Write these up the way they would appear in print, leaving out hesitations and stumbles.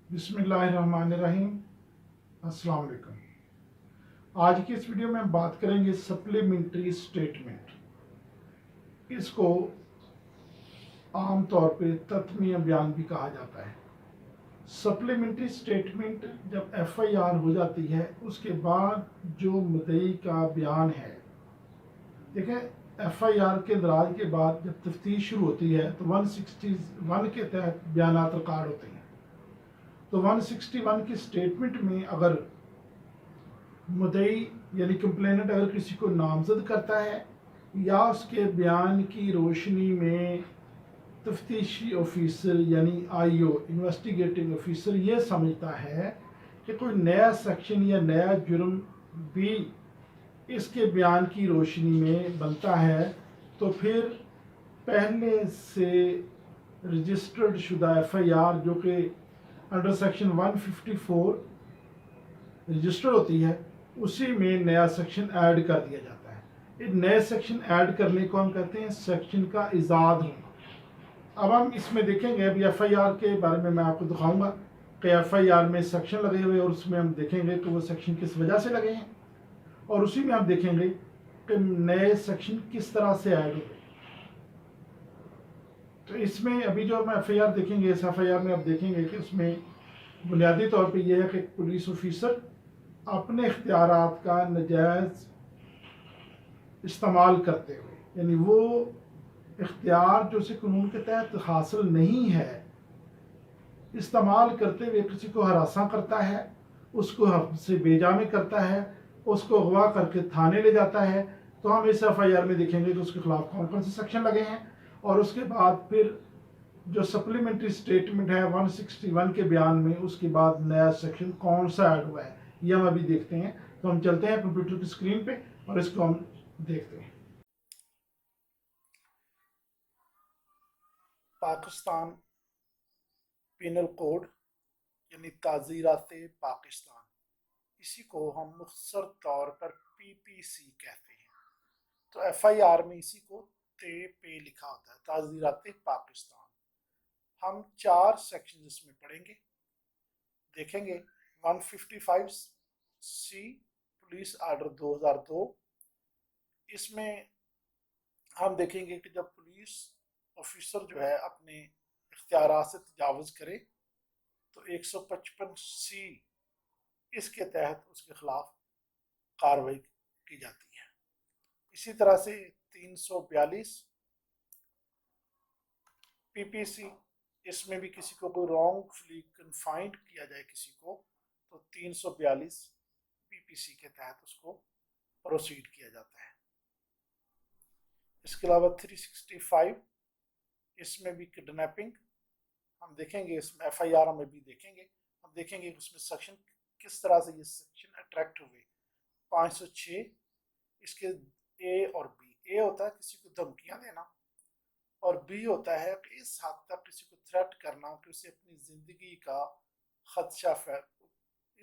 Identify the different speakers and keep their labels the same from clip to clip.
Speaker 1: बिस्मिल्लाहिर्रहमानिर्रहीम। अस्सलाम वालेकुम। आज की इस वीडियो में हम बात करेंगे सप्लीमेंट्री स्टेटमेंट। इसको आम तौर पे तथ्य बयान भी कहा जाता है। सप्लीमेंट्री स्टेटमेंट जब एफआईआर हो जाती है उसके बाद जो मुद्दई का बयान है, देखें एफआईआर के दराज के बाद जब तफ्तीश शुरू होती है तो 161 के तहत बयानात रिकॉर्ड होते हैं। तो 161 की स्टेटमेंट में अगर मुद्दई यानी कंप्लेनेंट अगर किसी को नामजद करता है या उसके बयान की रोशनी में तफ्तीशी ऑफिसर यानी आईओ इन्वेस्टिगेटिंग ऑफिसर ये समझता है कि कोई नया सेक्शन या नया जुर्म भी इसके बयान की रोशनी में बनता है, तो फिर पहले से रजिस्टर्ड शुदा एफआईआर जो कि अंडर सेक्शन 154 रजिस्टर होती है उसी में नया सेक्शन ऐड कर दिया जाता है। एक नए सेक्शन ऐड करने को हम कहते हैं सेक्शन का इजाद होना। अब हम इसमें देखेंगे, अभी एफआईआर के बारे में मैं आपको दिखाऊंगा कि एफआईआर में सेक्शन लगे हुए और उसमें हम देखेंगे कि वो सेक्शन किस वजह से लगे हैं और उसी में हम देखेंगे कि नए सेक्शन किस तरह से ऐड हुए। तो इसमें अभी जो हम एफआईआर देखेंगे, इस एफआईआर में आप देखेंगे कि उसमें बुनियादी तौर पे ये है कि पुलिस ऑफिसर अपने इख्तियारात का नजायज़ इस्तेमाल करते हुए, यानी वो इख्तियार जो उसे कानून के तहत हासिल नहीं है, इस्तेमाल करते हुए किसी को हरासा करता है, उसको हमसे बेजा में करता है, उसको अगवा करके थाने ले जाता है। तो हम इस एफआईआर में देखेंगे कि उसके खिलाफ कौन कौन से सेक्शन लगे हैं और उसके बाद फिर जो सप्लीमेंट्री स्टेटमेंट है 161 के बयान में उसके बाद नया सेक्शन कौन सा ऐड हुआ है ये हम अभी देखते हैं। तो हम चलते हैं कंप्यूटर की स्क्रीन पे और इसको हम देखते हैं। पाकिस्तान पिनल कोड यानी ताज़ीरात पाकिस्तान, इसी को हम मुख्तसर तौर पर पीपीसी कहते हैं। तो एफआईआर में इसी को ते पे लिखा होता है, ताज़ीरात पाकिस्तान। हम 4 सेक्शन इसमें पढ़ेंगे, देखेंगे 155 सी पुलिस आर्डर 2002। इसमें हम देखेंगे कि जब पुलिस ऑफिसर जो है अपने इख्तियारात से तजावुज़ करे तो 155 सी इसके तहत उसके खिलाफ कार्रवाई की जाती है। इसी तरह से 342 पीपीसी, इसमें भी किसी को कोई रॉन्गफुली कन्फाइंड किया जाए किसी को तो 342 पीपीसी के तहत उसको प्रोसीड किया जाता है। इसके अलावा 365, इसमें भी किडनैपिंग हम देखेंगे, इसमें एफआईआर में भी देखेंगे, हम देखेंगे उसमें सेक्शन किस तरह से ये सेक्शन अट्रैक्ट हुए। 506, इसके ए और बी, ए होता है किसी को धमकियां देना और बी होता है कि इस हद तक किसी को थ्रेट करना कि उसे अपनी ज़िंदगी का खदशा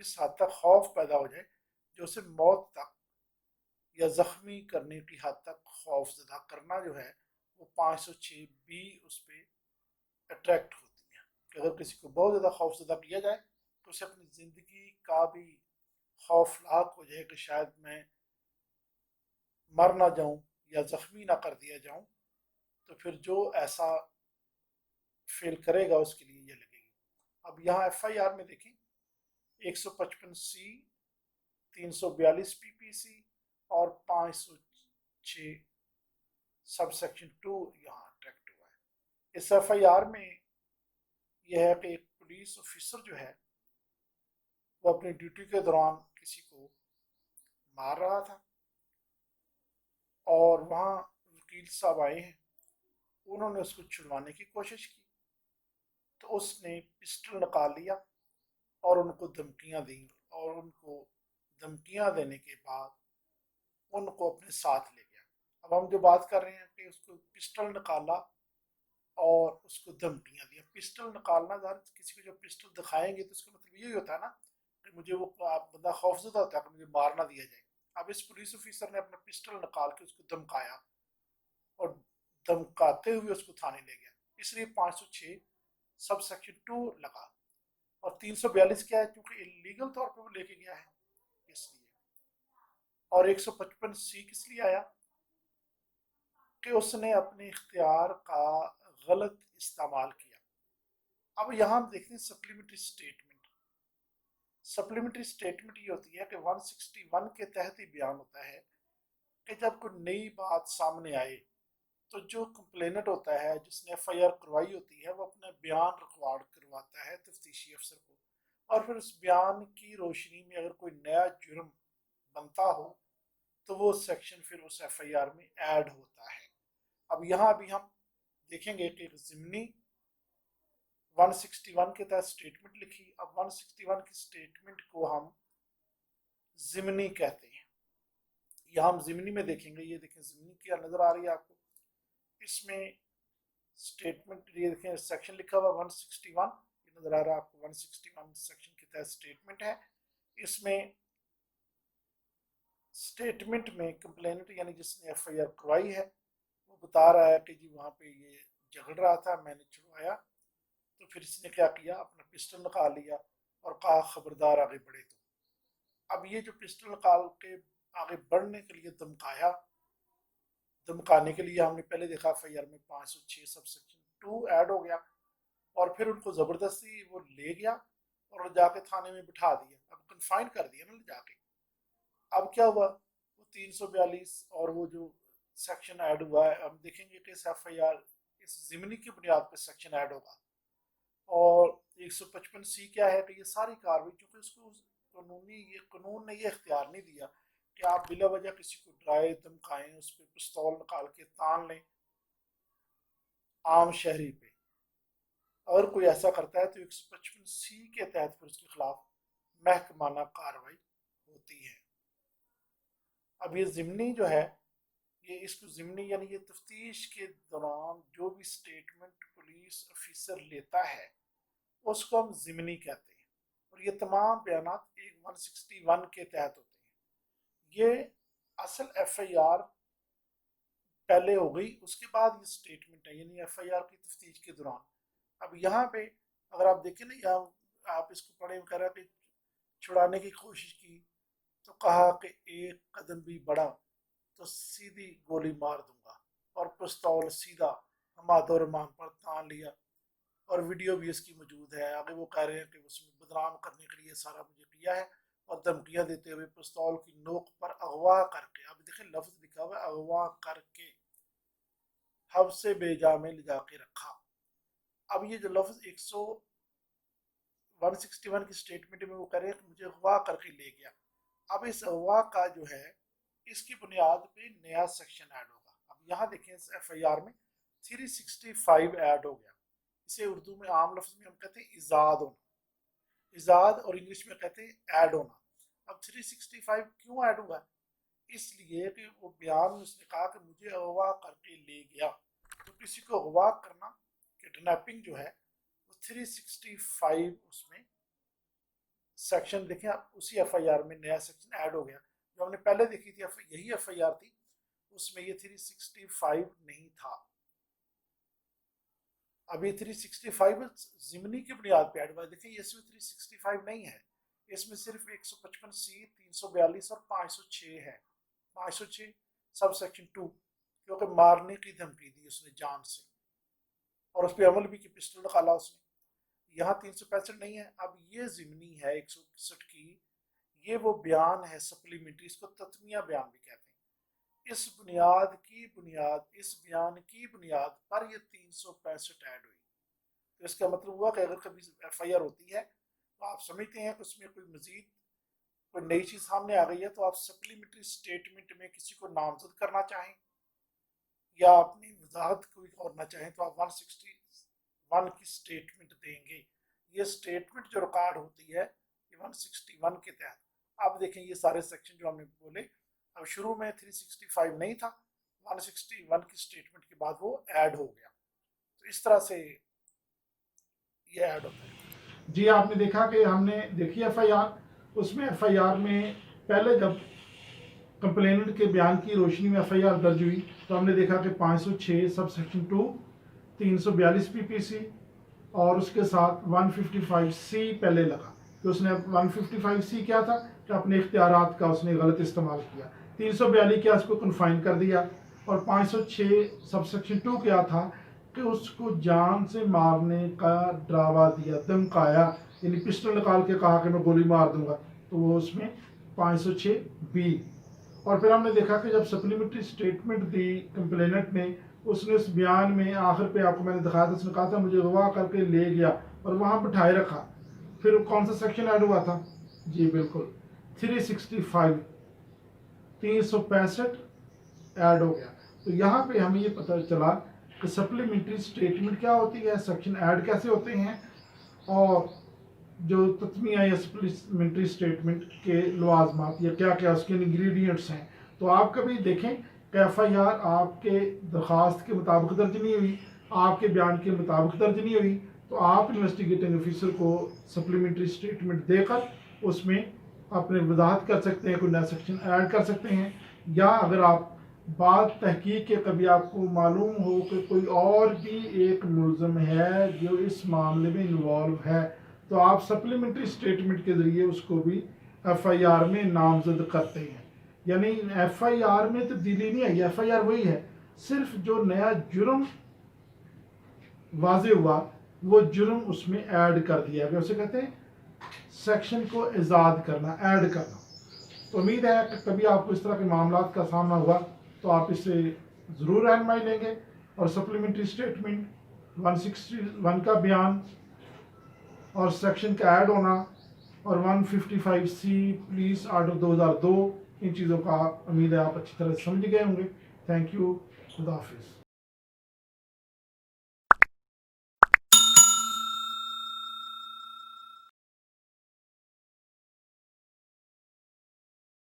Speaker 1: इस हद तक खौफ पैदा हो जाए जो उसे मौत तक या ज़ख्मी करने की हद तक खौफजदा करना जो है वो 506 बी उस पर अट्रैक्ट होती है कि अगर किसी को बहुत ज़्यादा खौफजदा किया जाए तो उसे अपनी ज़िंदगी का भी खौफनाक हो जाए कि शायद मैं मर ना जाऊं या ज़ख्मी ना कर दिया जाऊं, तो फिर जो ऐसा फेल करेगा उसके लिए ये लगेगी। अब यहाँ एफआईआर में देखें 155 सी, 342 पीपीसी और 506 सब सेक्शन 2 यहाँ अट्रैक्ट हुआ है। इस एफआईआर में यह है कि एक पुलिस ऑफिसर जो है वो अपनी ड्यूटी के दौरान किसी को मार रहा था और वहाँ वकील साहब आए हैं, उन्होंने उसको छुड़वाने की कोशिश की तो उसने पिस्टल निकाल लिया और उनको धमकियां दी और उनको धमकियां देने के बाद उनको अपने साथ ले गया। अब हम जो बात कर रहे हैं कि उसको पिस्टल निकाला और उसको धमकियां दिया। पिस्टल निकालना, किसी को जब पिस्टल दिखाएंगे तो उसका मतलब यही होता है ना कि मुझे वो बंदा खौफजदा होता है कि मुझे मार ना दिया जाए। अब इस पुलिस ऑफिसर ने अपना पिस्टल निकाल के उसको धमकाया और धमकाते हुए उसको थाने ले गया, इसलिए 506 सब सेक्शन 2 लगा और 342 क्या है, क्योंकि इलीगल तौर पे वो लेके गया है इसलिए। और 155C किस लिए आया कि उसने अपने इख्तियार का गलत इस्तेमाल किया। अब यहाँ हम देखते हैं सप्लीमेंट्री स्टेटमेंट। सप्लीमेंट्री स्टेटमेंट ये होती है कि 161 के तहत ही बयान होता है कि जब कोई नई बात सामने आए तो जो कंप्लेनेंट होता है, जिसने एफआईआर करवाई होती है, वो अपना बयान रिकॉर्ड करवाता है तफ्तीशी अफसर को, और फिर उस बयान की रोशनी में अगर कोई नया जुर्म बनता हो तो वो सेक्शन फिर उस एफआईआर में ऐड होता है। अब यहाँ अभी हम देखेंगे कि ज़िमनी 161 के तहत स्टेटमेंट लिखी। अब 161 की स्टेटमेंट को हम ज़िमनी कहते हैं। यहाँ हम ज़िमनी में देखेंगे, ये देखें ज़िमनी क्या नज़र आ रही है आपको, इसमें स्टेटमेंट ये देखें सेक्शन लिखा हुआ 161, ये नज़र आ रहा है आपको 161 सेक्शन के तहत स्टेटमेंट है। इसमें स्टेटमेंट में कंप्लेनेंट यानी जिसने एफआईआर करवाई है वो बता रहा है कि जी वहाँ पे ये झगड़ रहा था, मैंने छुड़वाया, तो फिर इसने क्या किया, अपना पिस्टल निकाल लिया और कहा खबरदार आगे बढ़े। तो अब ये जो पिस्टल निकाल के आगे बढ़ने के लिए धमकाने के लिए हमने पहले देखा एफआईआर में 506 सब सेक्शन 2 ऐड हो गया, और फिर उनको ज़बरदस्ती वो ले गया और जाके थाने में बिठा दिया, अब कन्फाइन कर दिया ना जाके। अब क्या हुआ, वो 342 और वो जो सेक्शन ऐड हुआ है, हम देखेंगे कि इस एफआईआर इस ज़िमनी की बुनियाद पर सेक्शन ऐड होगा। और 155C क्या है कि ये सारी कार्रवाई, चूँकि उसको कानून ने ये इख्तियार नहीं दिया कि आप बिला वजह किसी को डराए धमकाएं, उस पर पिस्तौल निकाल के तान लें आम शहरी पे। अगर कोई ऐसा करता है तो 155C के तहत फिर उसके खिलाफ महकमाना कार्रवाई होती है। अब ये ज़िमनी जो है, ये इसको ज़िमनी यानी ये तफ्तीश के दौरान जो भी स्टेटमेंट पुलिस ऑफिसर लेता है उसको हम ज़िमनी कहते हैं, और ये तमाम बयानात 161 के तहत होते हैं। ये असल एफआईआर पहले हो गई, उसके बाद ये स्टेटमेंट है, यानी एफआईआर की तफ्तीश के दौरान। अब यहाँ पे अगर आप देखें ना, यहाँ आप इसको पढ़े कह रहा कि छुड़ाने की कोशिश की तो कहा कि एक कदम भी बढ़ा तो सीधी गोली मार दूंगा, और पिस्तौल सीधा हमाद रहमान पर तान लिया, और वीडियो भी इसकी मौजूद है। आगे वो कह रहे हैं कि उसमें बदनाम करने के लिए सारा मुझे किया है, और धमकियां देते हुए पिस्तौल की नोक पर अगवा करके, अब देखें लफ्ज लिखा हुआ है अगवा करके, हब से बेजा में ले जाके रखा। अब ये जो लफ्ज 161 की स्टेटमेंट में वो कह रहे हैं कि मुझे अगवा करके ले गया। अब इस अगवा का जो है इसकी बुनियाद पे नया सेक्शन ऐड होगा। अब यहाँ देखें इस एफआईआर में 365 ऐड हो गया। इसे उर्दू में आम लफ्ज में हम कहते हैं इजाद होना, इजाद, और इंग्लिश में कहते हैं ऐड होना। अब 365 क्यों ऐड हुआ, इसलिए कि वो बयान में उसने कहा कि मुझे अगवा करके ले गया। तो किसी को अगवा करना, किडनैपिंग जो है वो 365 उसमें सेक्शन देखें आप, उसी एफआईआर में नया सेक्शन ऐड हो गया। जो हमने पहले देखी थी यही एफआईआर थी, उसमें ये 365 नहीं था। अब ये 365 ज़िमनी की बुनियाद पे ऐड हुआ। देखिए इसमें 365 नहीं है, इसमें सिर्फ 155C, 342 और 506 है। 506 सब सेक्शन 2, क्योंकि मारने की धमकी दी उसने जान से, और उस पर अमल भी की, पिस्टल निकाला उसने। यहाँ 365 नहीं है। अब ये ज़िमनी है 161 की, ये वो बयान है सप्लीमेंट्री, इसको तत्मिया बयान भी कहते हैं। इस बयान की बुनियाद पर ये 365 ऐड हुई। तो इसका मतलब हुआ कि अगर कभी एफआईआर होती है तो आप समझते हैं कि उसमें कोई मजीद कोई नई चीज़ सामने आ गई है, तो आप सप्लीमेंट्री स्टेटमेंट में किसी को नामजद करना चाहें या अपनी वजाहत कोई करना चाहें तो आप 161 की स्टेटमेंट देंगे। ये स्टेटमेंट जो रिकॉर्ड होती है ये 161 के तहत। अब देखें ये सारे सेक्शन जो हमने बोले, अब शुरू में 365 नहीं था, 161 की स्टेटमेंट के बाद वो ऐड हो गया। तो इस तरह से ये ऐड होता है।
Speaker 2: जी आपने देखा कि हमने देखी एफआईआर, उसमें एफआईआर में पहले जब कंप्लेनेंट के बयान की रोशनी में एफआईआर दर्ज हुई तो हमने देखा कि 506 सब सेक्शन 2, 342 पीपीसी اور اس کے ساتھ 155C پہلے لگا کہ اس نے 155C کیا تھا کہ اپنے اختیارات کا اس نے غلط استعمال کیا. 342 کیا اس کو کنفائن کر دیا. اور 506 سب سیکشن 2 کیا تھا کہ اس کو جان سے مارنے کا ڈراوا دیا, دھمکایا, یعنی پسٹل نکال کے کہا کہ میں گولی مار دوں گا, تو وہ اس میں 506B. اور پھر ہم نے دیکھا کہ جب سپلیمنٹری سٹیٹمنٹ دی کمپلیننٹ نے, اس نے اس بیان میں آخر پہ آپ کو میں نے دکھایا تھا, اس نے کہا تھا مجھے اغوا کر کے لے گیا اور وہاں بٹھائے رکھا. پھر کون سا سیکشن ایڈ ہوا تھا؟ جی بالکل 365 365 ایڈ ہو گیا. تو یہاں پہ ہمیں یہ پتہ چلا کہ سپلیمنٹری سٹیٹمنٹ کیا ہوتی ہے, سیکشن ایڈ کیسے ہوتے ہیں, اور جو تتمیہ یا سپلیمنٹری سٹیٹمنٹ کے لوازمات یا کیا کیا اس کے انگریڈینٹس ہیں. تو آپ کبھی دیکھیں کہ ایف آئی آر آپ کے درخواست کے مطابق درج نہیں ہوئی, آپ کے بیان کے مطابق درج نہیں ہوئی, تو آپ انویسٹیگیٹنگ آفیسر کو سپلیمنٹری سٹیٹمنٹ دے کر اس میں اپنے وضاحت کر سکتے ہیں, کوئی نیا سیکشن ایڈ کر سکتے ہیں. یا اگر آپ بعد تحقیق کے کبھی آپ کو معلوم ہو کہ کوئی اور بھی ایک ملزم ہے جو اس معاملے میں انوالو ہے, تو آپ سپلیمنٹری سٹیٹمنٹ کے ذریعے اس کو بھی ایف آئی آر میں نامزد کرتے ہیں. یعنی ایف آئی آر میں تبدیلی نہیں آئی, ایف آئی آر وہی ہے, صرف جو نیا جرم واضح ہوا وہ جرم اس میں ایڈ کر دیا گیا, اسے کہتے ہیں سیکشن کو ایجاد کرنا, ایڈ کرنا. تو امید ہے کہ کبھی آپ کو اس طرح کے معاملات کا سامنا ہوا تو آپ اس سے ضرور رہنمائی لیں گے. اور سپلیمنٹری سٹیٹمنٹ 161 کا بیان اور سیکشن کا ایڈ ہونا اور 155C پولیس آرڈر 2002, ان چیزوں کا امید ہے آپ اچھی طرح سمجھ گئے ہوں گے. تھینک یو, خدا حافظ.